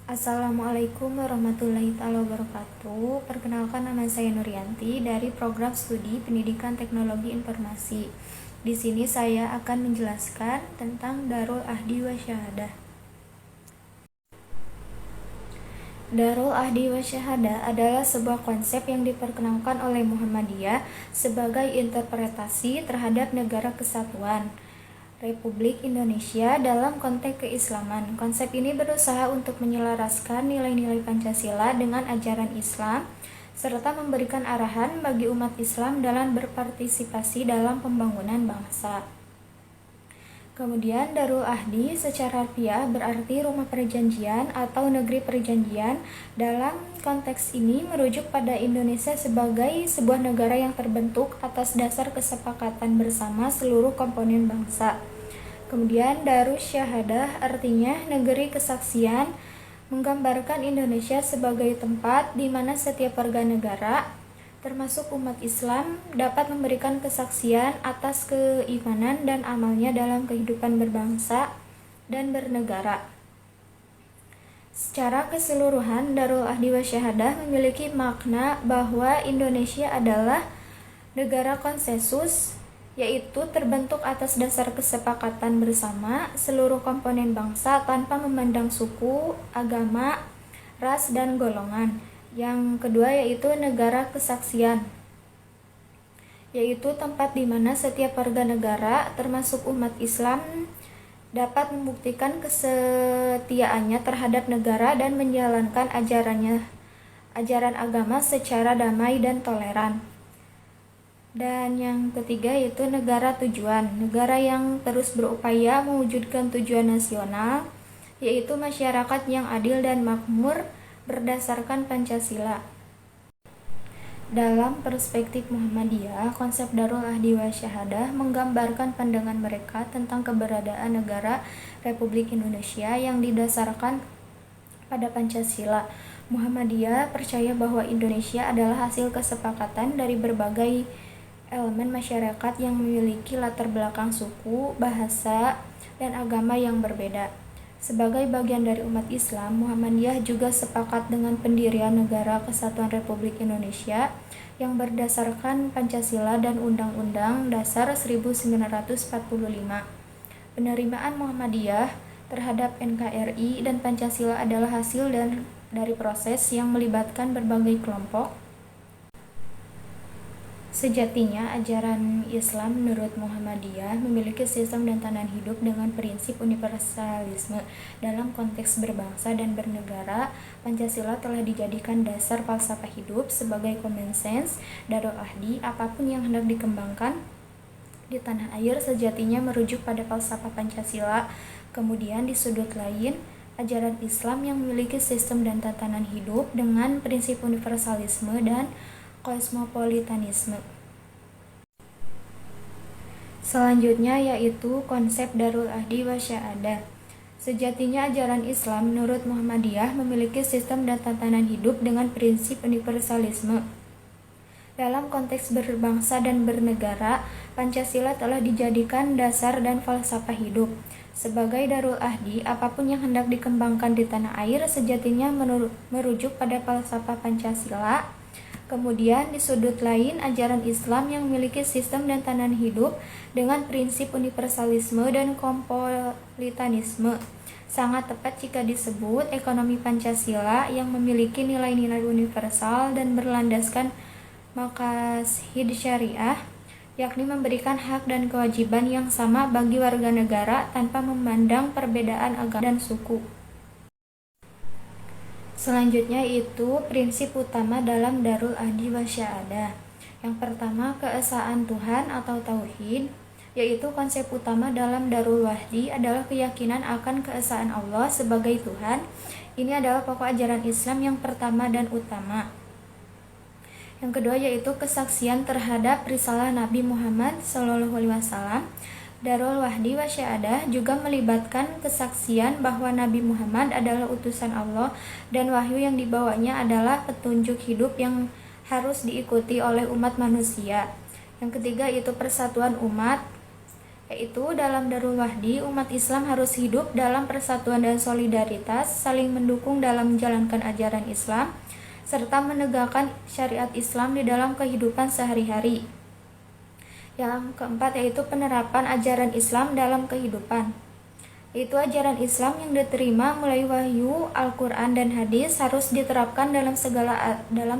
Assalamualaikum warahmatullahi wabarakatuh. Perkenalkan, nama saya Nuryanti dari Program Studi Pendidikan Teknologi Informasi. Di sini saya akan menjelaskan tentang Darul Ahdi wa Syahadah. Darul Ahdi wa Syahadah adalah sebuah konsep yang diperkenalkan oleh Muhammadiyah sebagai interpretasi terhadap negara kesatuan Republik Indonesia dalam konteks keislaman. Konsep ini berusaha untuk menyelaraskan nilai-nilai Pancasila dengan ajaran Islam, serta memberikan arahan bagi umat Islam dalam berpartisipasi dalam pembangunan bangsa. Kemudian Darul Ahdi secara harfiah berarti rumah perjanjian atau negeri perjanjian. Dalam konteks ini merujuk pada Indonesia sebagai sebuah negara yang terbentuk atas dasar kesepakatan bersama seluruh komponen bangsa. Kemudian Darus Syahadah artinya negeri kesaksian, menggambarkan Indonesia sebagai tempat di mana setiap warga negara, termasuk umat Islam, dapat memberikan kesaksian atas keimanan dan amalnya dalam kehidupan berbangsa dan bernegara. Secara keseluruhan, Darul Ahdi wa Syahadah memiliki makna bahwa Indonesia adalah negara konsensus, yaitu terbentuk atas dasar kesepakatan bersama seluruh komponen bangsa tanpa memandang suku, agama, ras, dan golongan. Yang kedua yaitu negara kesaksian, yaitu tempat di mana setiap warga negara, termasuk umat Islam, dapat membuktikan kesetiaannya terhadap negara dan menjalankan ajaran agama secara damai dan toleran. Dan yang ketiga yaitu negara tujuan, negara yang terus berupaya mewujudkan tujuan nasional, yaitu masyarakat yang adil dan makmur berdasarkan Pancasila. Dalam perspektif Muhammadiyah, konsep Darul Ahdi wa Syahadah menggambarkan pandangan mereka tentang keberadaan negara Republik Indonesia yang didasarkan pada Pancasila. Muhammadiyah percaya bahwa Indonesia adalah hasil kesepakatan dari berbagai elemen masyarakat yang memiliki latar belakang suku, bahasa, dan agama yang berbeda. Sebagai bagian dari umat Islam, Muhammadiyah juga sepakat dengan pendirian Negara Kesatuan Republik Indonesia yang berdasarkan Pancasila dan Undang-Undang Dasar 1945. Penerimaan Muhammadiyah terhadap NKRI dan Pancasila adalah hasil dari proses yang melibatkan berbagai kelompok. Sejatinya, ajaran Islam menurut Muhammadiyah memiliki sistem dan tatanan hidup dengan prinsip universalisme. Dalam konteks berbangsa dan bernegara, Pancasila telah dijadikan dasar falsafah hidup sebagai common sense. Darul Ahdi, apapun yang hendak dikembangkan di tanah air sejatinya merujuk pada falsafah Pancasila. Kemudian di sudut lain, ajaran Islam yang memiliki sistem dan tatanan hidup dengan prinsip universalisme dan kosmopolitanisme. Selanjutnya yaitu konsep Darul Ahdi wa Syahadah. Sejatinya ajaran Islam menurut Muhammadiyah memiliki sistem dan tatanan hidup dengan prinsip universalisme. Dalam konteks berbangsa dan bernegara, Pancasila telah dijadikan dasar dan falsafah hidup. Sebagai Darul Ahdi, apapun yang hendak dikembangkan di tanah air sejatinya merujuk pada falsafah Pancasila. Kemudian di sudut lain, ajaran Islam yang memiliki sistem dan tatanan hidup dengan prinsip universalisme dan kosmopolitanisme. Sangat tepat jika disebut ekonomi Pancasila yang memiliki nilai-nilai universal dan berlandaskan maqasid syariah, yakni memberikan hak dan kewajiban yang sama bagi warga negara tanpa memandang perbedaan agama dan suku. Selanjutnya itu prinsip utama dalam Darul Ahdi wa Syahadah. Yang pertama, keesaan Tuhan atau Tauhid, yaitu konsep utama dalam Darul Ahdi adalah keyakinan akan keesaan Allah sebagai Tuhan. Ini adalah pokok ajaran Islam yang pertama dan utama. Yang kedua yaitu kesaksian terhadap risalah Nabi Muhammad SAW. Darul Ahdi wa Syahadah juga melibatkan kesaksian bahwa Nabi Muhammad adalah utusan Allah dan wahyu yang dibawanya adalah petunjuk hidup yang harus diikuti oleh umat manusia. Yang ketiga yaitu persatuan umat, yaitu dalam Darul Wahdi, umat Islam harus hidup dalam persatuan dan solidaritas, saling mendukung dalam menjalankan ajaran Islam, serta menegakkan syariat Islam di dalam kehidupan sehari-hari. Yang keempat yaitu penerapan ajaran Islam dalam kehidupan. Yaitu ajaran Islam yang diterima mulai wahyu, Al-Quran dan hadis harus diterapkan dalam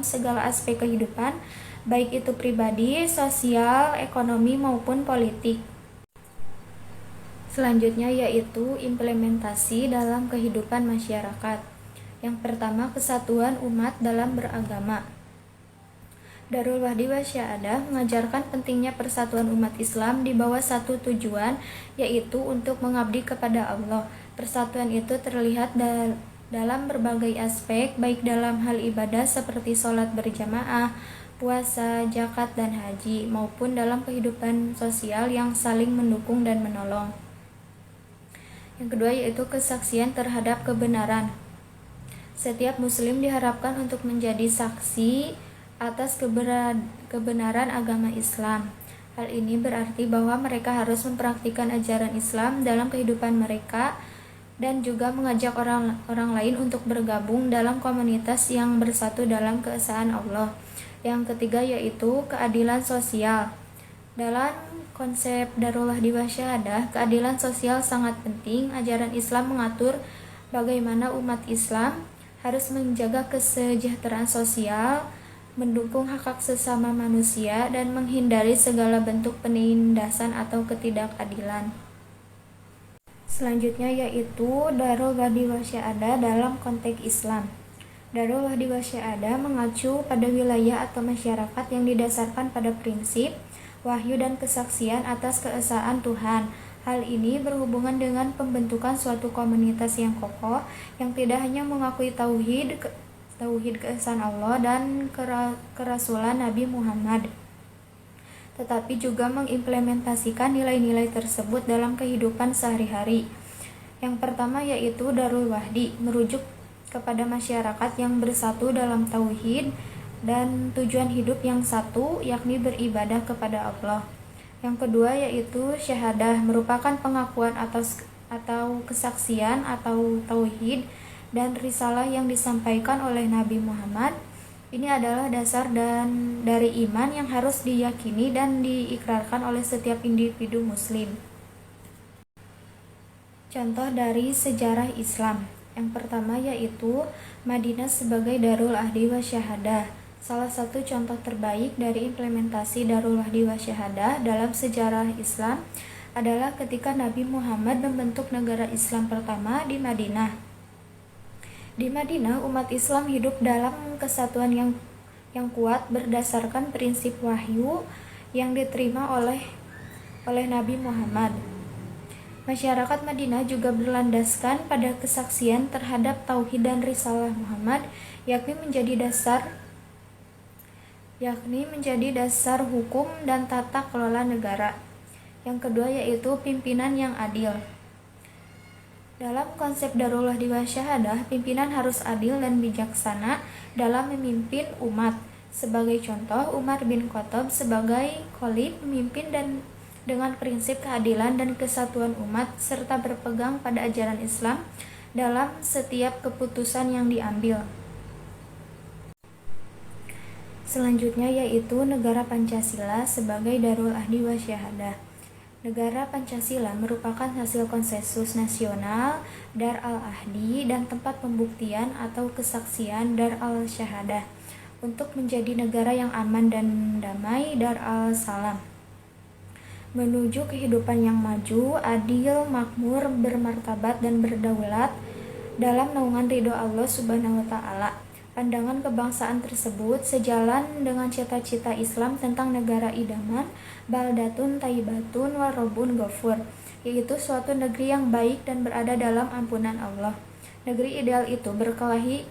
segala aspek kehidupan, baik itu pribadi, sosial, ekonomi maupun politik. Selanjutnya yaitu implementasi dalam kehidupan masyarakat. Yang pertama, kesatuan umat dalam beragama. Darul Wahdi Wasya'adah mengajarkan pentingnya persatuan umat Islam di bawah satu tujuan, yaitu untuk mengabdi kepada Allah. Persatuan itu terlihat dalam berbagai aspek, baik dalam hal ibadah seperti sholat berjamaah, puasa, zakat, dan haji, maupun dalam kehidupan sosial yang saling mendukung dan menolong. Yang kedua yaitu kesaksian terhadap kebenaran. Setiap muslim diharapkan untuk menjadi saksi atas kebenaran agama Islam. Hal ini berarti bahwa mereka harus mempraktikkan ajaran Islam dalam kehidupan mereka dan juga mengajak orang lain untuk bergabung dalam komunitas yang bersatu dalam keesaan Allah. Yang ketiga yaitu keadilan sosial. Dalam konsep Darul Wahdi Wasya'adah, keadilan sosial sangat penting. Ajaran Islam mengatur bagaimana umat Islam harus menjaga kesejahteraan sosial, mendukung hak sesama manusia, dan menghindari segala bentuk penindasan atau ketidakadilan. Selanjutnya yaitu Darul Wahdi Wasya'adah dalam konteks Islam. Darul Wahdi Wasya'adah mengacu pada wilayah atau masyarakat yang didasarkan pada prinsip, wahyu dan kesaksian atas keesaan Tuhan. Hal ini berhubungan dengan pembentukan suatu komunitas yang kokoh, yang tidak hanya mengakui tauhid keesaan Allah dan kerasulan Nabi Muhammad, tetapi juga mengimplementasikan nilai-nilai tersebut dalam kehidupan sehari-hari. Yang pertama yaitu Darul Wahdi, merujuk kepada masyarakat yang bersatu dalam tauhid dan tujuan hidup yang satu, yakni beribadah kepada Allah. Yang kedua yaitu syahadah, merupakan pengakuan atau kesaksian atau tauhid dan risalah yang disampaikan oleh Nabi Muhammad. Ini adalah dasar dari iman yang harus diyakini dan diikrarkan oleh setiap individu muslim. Contoh dari sejarah Islam. Yang pertama yaitu Madinah sebagai Darul Ahdi Wasyahadah. Salah satu contoh terbaik dari implementasi Darul Ahdi Wasyahadah dalam sejarah Islam adalah ketika Nabi Muhammad membentuk negara Islam pertama di Madinah. Di Madinah, umat Islam hidup dalam kesatuan yang kuat berdasarkan prinsip wahyu yang diterima oleh Nabi Muhammad. Masyarakat Madinah juga berlandaskan pada kesaksian terhadap tauhid dan risalah Muhammad, yakni menjadi dasar hukum dan tata kelola negara. Yang kedua yaitu pimpinan yang adil. Dalam konsep Darul Wahdi Wasya'adah, pimpinan harus adil dan bijaksana dalam memimpin umat. Sebagai contoh, Umar bin Khattab sebagai khalif memimpin dan dengan prinsip keadilan dan kesatuan umat serta berpegang pada ajaran Islam dalam setiap keputusan yang diambil. Selanjutnya yaitu negara Pancasila sebagai Darul Ahdi Wasya'adah. Negara Pancasila merupakan hasil konsensus nasional Dar al-Ahdi dan tempat pembuktian atau kesaksian Dar al-Syahadah untuk menjadi negara yang aman dan damai, Dar al-Salam, menuju kehidupan yang maju, adil, makmur, bermartabat, dan berdaulat dalam naungan ridho Allah Subhanahu wa Ta'ala. Pandangan kebangsaan tersebut sejalan dengan cita-cita Islam tentang negara idaman, baldatun tayyibatun warobun ghafur, yaitu suatu negeri yang baik dan berada dalam ampunan Allah. Negeri ideal itu berkelahi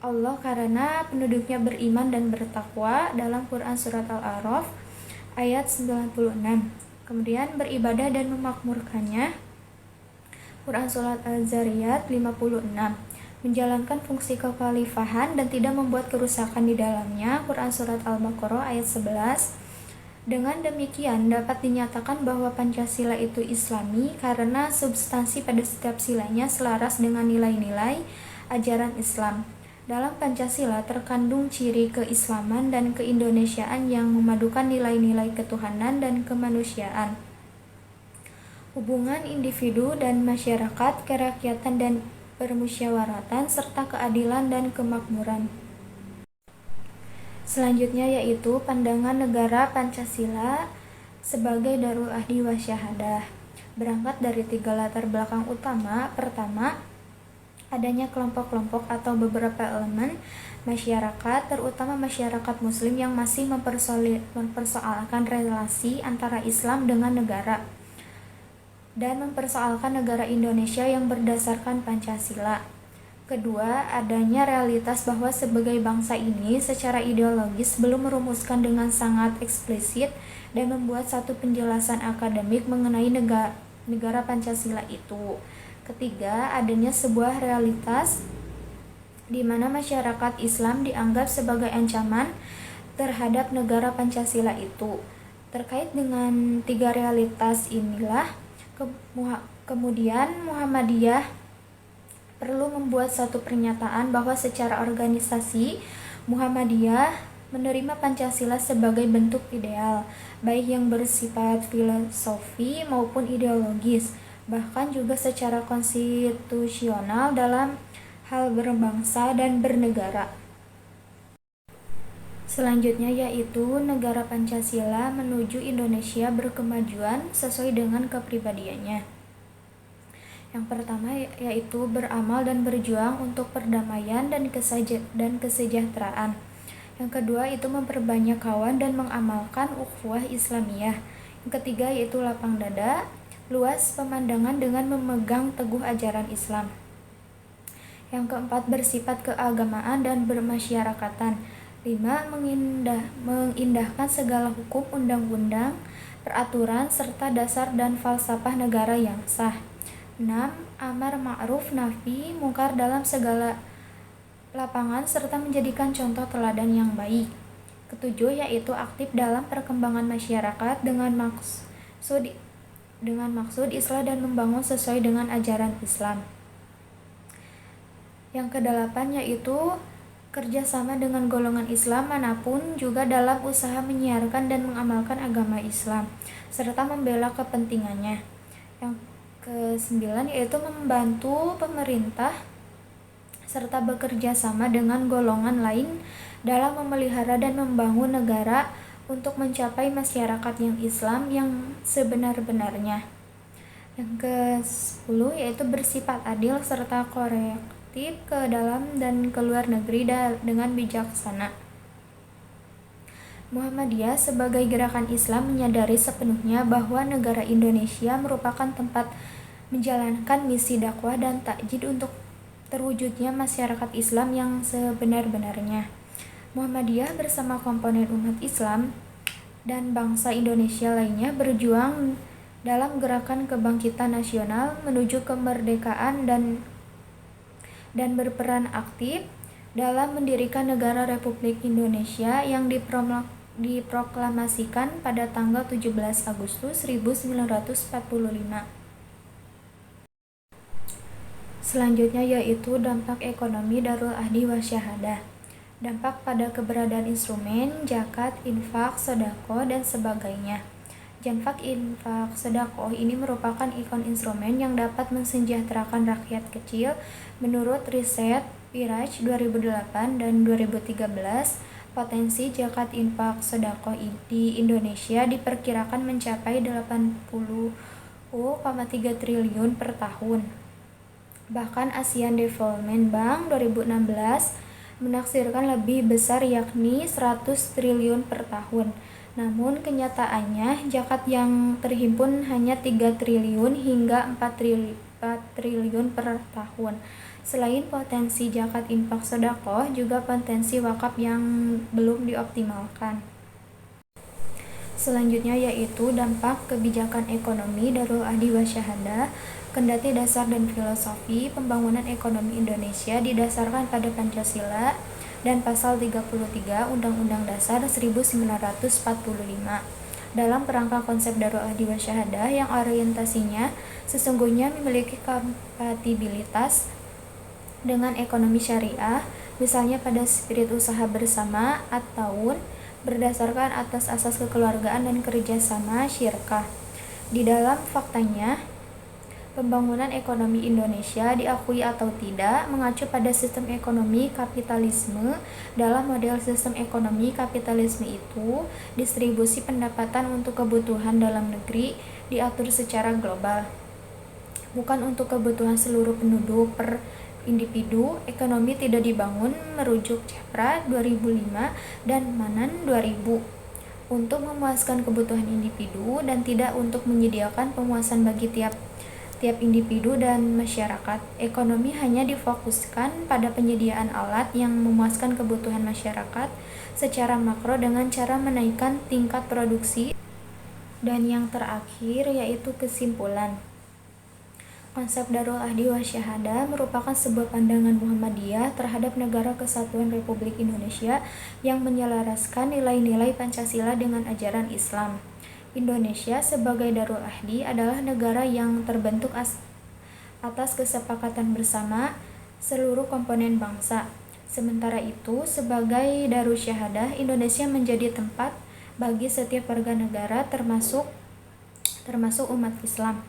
Allah karena penduduknya beriman dan bertakwa dalam Quran Surat Al-A'raf ayat 96. Kemudian beribadah dan memakmurkannya, Quran Surat Al-Zariyat 56. Menjalankan fungsi kekhalifahan dan tidak membuat kerusakan di dalamnya, Quran Surat Al-Baqarah ayat 11. Dengan demikian, dapat dinyatakan bahwa Pancasila itu Islami karena substansi pada setiap silanya selaras dengan nilai-nilai ajaran Islam. Dalam Pancasila terkandung ciri keislaman dan keindonesiaan yang memadukan nilai-nilai ketuhanan dan kemanusiaan, hubungan individu dan masyarakat, kerakyatan dan permusyawaratan, serta keadilan dan kemakmuran. Selanjutnya yaitu pandangan negara Pancasila sebagai Darul Ahdi wa Syahadah. Berangkat dari 3 latar belakang utama. Pertama, adanya kelompok-kelompok atau beberapa elemen masyarakat, terutama masyarakat muslim yang masih mempersoalkan relasi antara Islam dengan negara dan mempersoalkan negara Indonesia yang berdasarkan Pancasila. Kedua, adanya realitas bahwa sebagai bangsa ini secara ideologis belum merumuskan dengan sangat eksplisit dan membuat satu penjelasan akademik mengenai negara Pancasila itu. Ketiga, adanya sebuah realitas di mana masyarakat Islam dianggap sebagai ancaman terhadap negara Pancasila itu. Terkait dengan 3 realitas inilah, kemudian Muhammadiyah perlu membuat satu pernyataan bahwa secara organisasi Muhammadiyah menerima Pancasila sebagai bentuk ideal, baik yang bersifat filosofi maupun ideologis, bahkan juga secara konstitusional dalam hal berbangsa dan bernegara. Selanjutnya yaitu negara Pancasila menuju Indonesia berkemajuan sesuai dengan kepribadiannya. Yang pertama yaitu beramal dan berjuang untuk perdamaian dan kesejahteraan. Yang kedua itu memperbanyak kawan dan mengamalkan ukhuwah Islamiyah. Yang ketiga yaitu lapang dada, luas pemandangan dengan memegang teguh ajaran Islam. Yang keempat bersifat keagamaan dan bermasyarakatan. 5. Mengindahkan segala hukum, undang-undang, peraturan, serta dasar dan falsafah negara yang sah. 6. Amar ma'ruf nahi mungkar dalam segala lapangan serta menjadikan contoh teladan yang baik. Ketujuh yaitu aktif dalam perkembangan masyarakat dengan maksud islah dan membangun sesuai dengan ajaran Islam. Yang kedelapan yaitu kerjasama dengan golongan Islam manapun juga dalam usaha menyiarkan dan mengamalkan agama Islam serta membela kepentingannya. Yang ke-9 yaitu membantu pemerintah serta bekerja sama dengan golongan lain dalam memelihara dan membangun negara untuk mencapai masyarakat yang Islam yang sebenar-benarnya. Yang ke-10 yaitu bersifat adil serta korektif ke dalam dan ke luar negeri dengan bijaksana. Muhammadiyah sebagai gerakan Islam menyadari sepenuhnya bahwa negara Indonesia merupakan tempat menjalankan misi dakwah dan takjid untuk terwujudnya masyarakat Islam yang sebenar-benarnya. Muhammadiyah bersama komponen umat Islam dan bangsa Indonesia lainnya berjuang dalam gerakan kebangkitan nasional menuju kemerdekaan dan berperan aktif dalam mendirikan negara Republik Indonesia yang diproklamasikan pada tanggal 17 Agustus 1945. Selanjutnya yaitu dampak ekonomi Darul Ahdi wa Syahadah. Dampak pada keberadaan instrumen, zakat, infak, sedekah, dan sebagainya. Zakat, infak, sedekah ini merupakan ikon instrumen yang dapat mensejahterakan rakyat kecil. Menurut riset Piraj 2008 dan 2013, potensi zakat, infak, sedekah di Indonesia diperkirakan mencapai 80,3 triliun per tahun. Bahkan Asian Development Bank 2016 menaksirkan lebih besar yakni 100 triliun per tahun. Namun kenyataannya zakat yang terhimpun hanya 3 triliun hingga 4 triliun per tahun. Selain potensi zakat, infak, sedekah, juga potensi wakaf yang belum dioptimalkan. Selanjutnya yaitu dampak kebijakan ekonomi Darul Ahdi wa Syahadah. Kendati dasar dan filosofi pembangunan ekonomi Indonesia didasarkan pada Pancasila dan pasal 33 Undang-Undang Dasar 1945. dalam kerangka konsep Darul Ahdi wa Syahadah yang orientasinya sesungguhnya memiliki kompatibilitas dengan ekonomi syariah, misalnya pada spirit usaha bersama atau berdasarkan atas asas kekeluargaan dan kerjasama syirkah. Di dalam faktanya, pembangunan ekonomi Indonesia diakui atau tidak mengacu pada sistem ekonomi kapitalisme. Dalam model sistem ekonomi kapitalisme itu, distribusi pendapatan untuk kebutuhan dalam negeri diatur secara global, bukan untuk kebutuhan seluruh penduduk per individu. Ekonomi tidak dibangun merujuk Capra 2005 dan Manan 2000 untuk memuaskan kebutuhan individu dan tidak untuk menyediakan pemuasan bagi tiap individu dan masyarakat. Ekonomi hanya difokuskan pada penyediaan alat yang memuaskan kebutuhan masyarakat secara makro dengan cara menaikkan tingkat produksi. Dan yang terakhir yaitu kesimpulan. Konsep Darul Ahdi wa Syahadah merupakan sebuah pandangan Muhammadiyah terhadap Negara Kesatuan Republik Indonesia yang menyelaraskan nilai-nilai Pancasila dengan ajaran Islam. Indonesia sebagai Darul Ahdi adalah negara yang terbentuk atas kesepakatan bersama seluruh komponen bangsa. Sementara itu, sebagai Darul Syahadah, Indonesia menjadi tempat bagi setiap warga negara termasuk umat Islam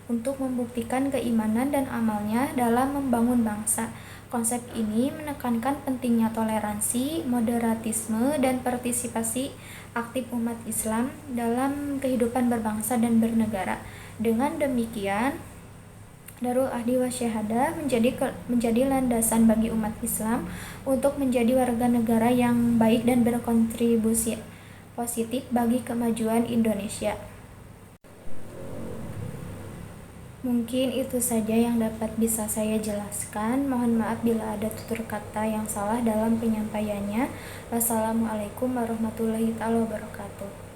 untuk membuktikan keimanan dan amalnya dalam membangun bangsa. Konsep ini menekankan pentingnya toleransi, moderatisme, dan partisipasi aktif umat Islam dalam kehidupan berbangsa dan bernegara. Dengan demikian, Darul Ahdi wa Syahadah menjadi landasan bagi umat Islam untuk menjadi warga negara yang baik dan berkontribusi positif bagi kemajuan Indonesia. Mungkin itu saja yang dapat bisa saya jelaskan. Mohon maaf bila ada tutur kata yang salah dalam penyampaiannya. Wassalamualaikum warahmatullahi wabarakatuh.